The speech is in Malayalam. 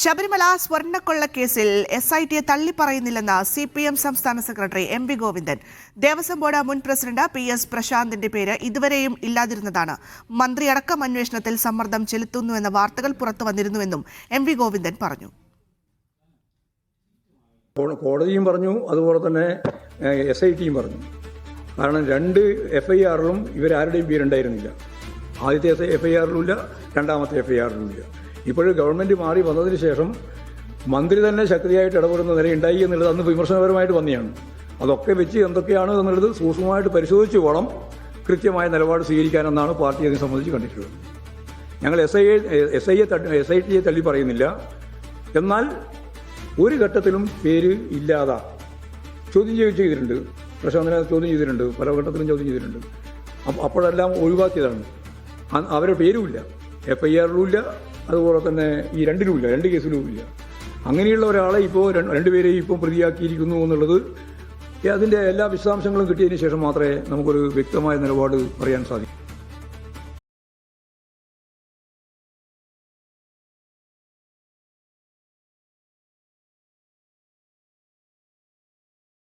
ശബരിമല സ്വർണ്ണക്കൊള്ളക്കേസിൽ SITയെ തള്ളിപ്പറയുന്നില്ലെന്ന് CPM സംസ്ഥാന secretary MV Govindan. Devaswom board മുൻ പ്രസിഡന്റ് PS പ്രശാന്തിന്റെ പേര് ഇതുവരെയും ഇല്ലാതിരുന്നതാണ്. മന്ത്രിയടക്കം അന്വേഷണത്തിൽ സമ്മർദ്ദം ചെലുത്തുന്നുവെന്ന വാർത്തകൾ പുറത്തു വന്നിരുന്നുവെന്നും MV ഗോവിന്ദൻ പറഞ്ഞു. കോടതിയും പറഞ്ഞു, അതുപോലെ തന്നെ SITയും പറഞ്ഞു. കാരണം രണ്ട് FIRലും ഇവരാരുടെയും പേരുണ്ടായിരുന്നില്ല. ആദ്യത്തെ FIRലും ഇല്ല, രണ്ടാമത്തെ FIRലും ഇല്ല. ഇപ്പോഴും ഗവൺമെൻറ് മാറി വന്നതിന് ശേഷം മന്ത്രി തന്നെ ശക്തിയായിട്ട് ഇടപെടുന്ന നിലയുണ്ടായി എന്നുള്ളത് അന്ന് വിമർശനപരമായിട്ട് വന്നെയാണ്. അതൊക്കെ വെച്ച് എന്തൊക്കെയാണ് എന്നുള്ളത് സൂക്ഷ്മമായിട്ട് പരിശോധിച്ച് വേണം കൃത്യമായ നിലപാട് സ്വീകരിക്കാനെന്നാണ് പാർട്ടി അതിനെ സംബന്ധിച്ച് കണ്ടിട്ടുള്ളത്. ഞങ്ങൾ SITയെ തള്ളി പറയുന്നില്ല. എന്നാൽ ഒരു ഘട്ടത്തിലും പേര് ഇല്ലാതെ ചോദ്യം ചെയ്തിട്ടുണ്ട്. പ്രശാന്തനെ ചോദ്യം ചെയ്തിട്ടുണ്ട്, പല ഘട്ടത്തിലും ചോദ്യം ചെയ്തിട്ടുണ്ട്. അപ്പോഴെല്ലാം ഒഴിവാക്കിയതാണ്. അവരുടെ പേരുമില്ല, FIRലും ഇല്ല, അതുപോലെ തന്നെ ഈ രണ്ടിലുമില്ല, രണ്ട് കേസിലും ഇല്ല. അങ്ങനെയുള്ള ഒരാളെ ഇപ്പോൾ രണ്ടുപേരെയും ഇപ്പോൾ പ്രതിയാക്കിയിരിക്കുന്നു എന്നുള്ളത് അതിൻ്റെ എല്ലാ വിശദാംശങ്ങളും കിട്ടിയതിന് ശേഷം മാത്രമേ നമുക്കൊരു വ്യക്തമായ നിലപാട് പറയാൻ സാധിക്കൂ.